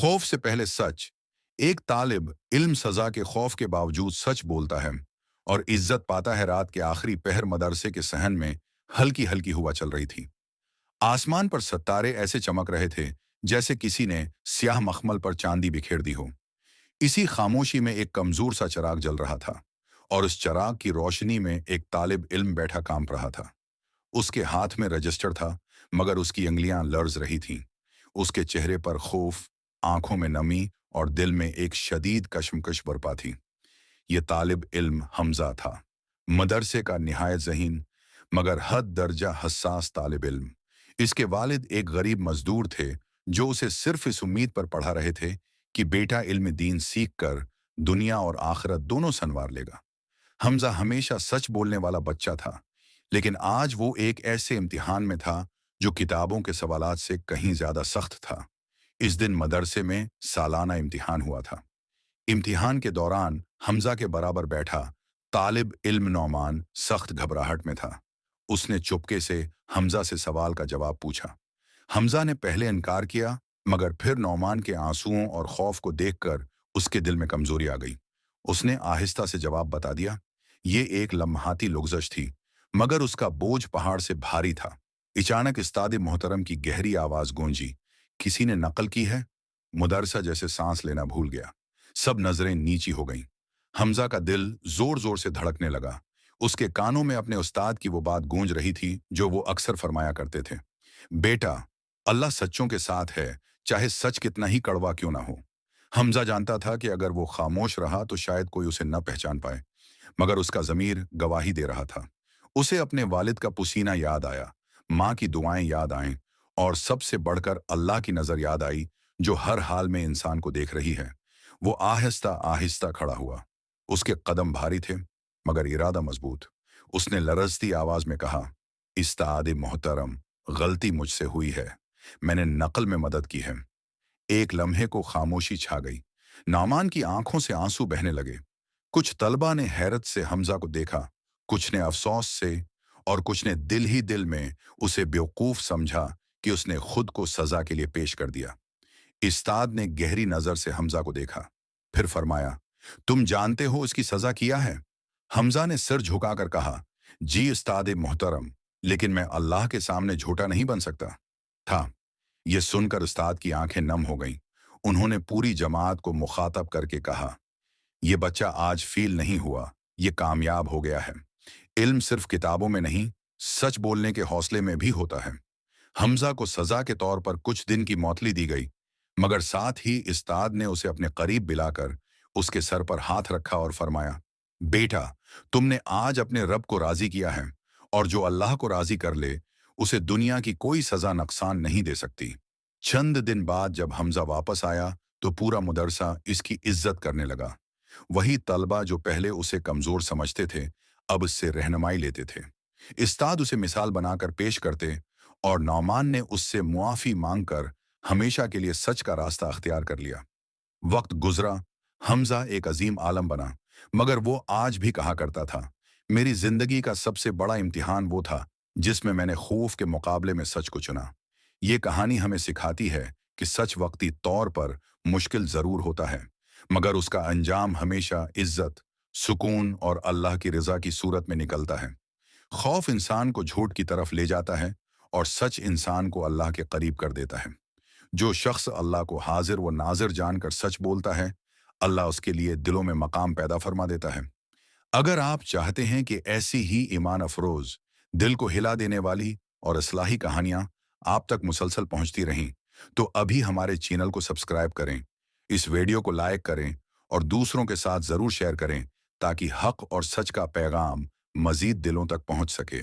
खौफ से पहले सच। एक तालिब इल्म सजा के खौफ के बावजूद सच बोलता है और इज्जत पाता है। रात के आखिरी पहर मदरसे के सहन में हल्की हल्की हुआ चल रही थी। आसमान पर सितारे ऐसे चमक रहे थे जैसे किसी ने स्याह मखमल पर चांदी बिखेर दी हो। इसी खामोशी में एक कमजोर सा चराग जल रहा था और उस चराग की रोशनी में एक तालिब इल्म बैठा काम रहा था। उसके हाथ में रजिस्टर था, मगर उसकी अंगुलियां लर्ज रही थीं। उसके चेहरे पर खौफ, आंखों में नमी और दिल में एक शदीद कशमकश बरपा थी। ये तालिब इल्म हमजा था, मदरसे का निहायत ज़हीन मगर हद दर्जा हसास तालिब इल्म। इसके वालिद एक गरीब मजदूर थे जो उसे सिर्फ इस उम्मीद पर पढ़ा रहे थे कि बेटा इल्म दीन सीख कर दुनिया और आखिरत दोनों संवार लेगा। हमजा हमेशा सच बोलने वाला बच्चा था, लेकिन आज वो एक ऐसे इम्तिहान में था जो किताबों के सवालात से कहीं ज्यादा सख्त था। इस दिन मदरसे में सालाना इम्तिहान हुआ था। इम्तिहान के दौरान हमजा के बराबर बैठा तालिब इल्म नौमान सख्त घबराहट में था। उसने चुपके से हमजा से सवाल का जवाब पूछा। हमजा ने पहले इनकार किया, मगर फिर नौमान के आंसुओं और खौफ को देखकर उसके दिल में कमजोरी आ गई। उसने आहिस्ता से जवाब बता दिया। ये एक लम्हाती लुग़ज़श थी, मगर उसका बोझ पहाड़ से भारी था। अचानक उस्ताद मोहतरम की गहरी आवाज गूंजी, किसी ने नकल की है? मुदरसा जैसे सांस लेना भूल गया। सब नजरें नीची हो गईं। हमजा का दिल जोर जोर से धड़कने लगा। उसके कानों में अपने उस्ताद की वो बात गूंज रही थी जो वो अक्सर फरमाया करते थे, बेटा, अल्लाह सच्चों के साथ है, चाहे सच कितना ही कड़वा क्यों ना हो। हमजा जानता था कि अगर वो खामोश रहा तो शायद कोई उसे न पहचान पाए, मगर उसका ज़मीर गवाही दे रहा था। उसे अपने वालिद का पुसीना याद आया, माँ की दुआएं याद आईं और सबसे बढ़कर अल्लाह की नज़र याद आई जो हर हाल में इंसान को देख रही है। वो आहिस्ता आहिस्ता खड़ा हुआ। उसके कदम भारी थे, मगर इरादा मजबूत। उसने लरजती आवाज में कहा, उस्ताद मोहतरम, गलती मुझसे हुई है, मैंने नकल में मदद की है। एक लम्हे को खामोशी छा गई। नामान की आंखों से आंसू बहने लगे। कुछ तलबा ने हैरत से हमजा को देखा, कुछ ने अफसोस से और कुछ ने दिल ही दिल में उसे बेवकूफ समझा कि उसने खुद को सजा के लिए पेश कर दिया। उस्ताद ने गहरी नजर से हमजा को देखा, फिर फरमाया, तुम जानते हो इसकी सजा किया है? हमजा ने सिर झुकाकर कहा, जी उस्ताद मोहतरम, लेकिन मैं अल्लाह के सामने झूठा नहीं बन सकता था। यह सुनकर उस्ताद की आंखें नम हो गईं। उन्होंने पूरी जमात को मुखातब करके कहा, यह बच्चा आज फील नहीं हुआ, ये कामयाब हो गया है। इल्म सिर्फ किताबों में नहीं, सच बोलने के हौसले में भी होता है। हमजा को सजा के तौर पर कुछ दिन की मौतली दी गई, मगर साथ ही उस्ताद ने उसे अपने करीब बिलाकर उसके सर पर हाथ रखा और फरमाया, बेटा, तुमने आज अपने रब को राजी किया है और जो अल्लाह को राजी कर ले उसे दुनिया की कोई सजा नुकसान नहीं दे सकती। चंद दिन बाद जब हमजा वापस आया तो पूरा मुदरसा इसकी इज्जत करने लगा। वही तलबा जो पहले उसे कमजोर समझते थे अब उससे रहनुमाई लेते थे। उस्ताद उसे मिसाल बनाकर पेश करते और नौमान ने उससे मुआफी मांगकर हमेशा के लिए सच का रास्ता अख्तियार कर लिया। वक्त गुजरा, हमजा एक अजीम आलम बना, मगर वो आज भी कहा करता था, मेरी जिंदगी का सबसे बड़ा इम्तिहान वो था जिसमें मैंने खौफ के मुकाबले में सच को चुना। ये कहानी हमें सिखाती है कि सच वक्ती तौर पर मुश्किल जरूर होता है, मगर उसका अंजाम हमेशा इज्जत, सुकून और अल्लाह की रजा की सूरत में निकलता है। खौफ इंसान को झूठ की तरफ ले जाता है और सच इंसान को अल्लाह के करीब कर देता है। जो शख्स अल्लाह को हाजिर व नाजिर जानकर सच बोलता है, अल्लाह उसके लिए दिलों में मकाम पैदा फरमा देता है। अगर आप चाहते हैं कि ऐसी ही ईमान अफरोज, दिल को हिला देने वाली और इस्लाही कहानियां आप तक मुसलसल पहुंचती रहें, तो अभी हमारे चैनल को सब्सक्राइब करें, इस वीडियो को लाइक करें और दूसरों के साथ जरूर शेयर करें ताकि हक और सच का पैगाम मजीद दिलों तक पहुंच सके।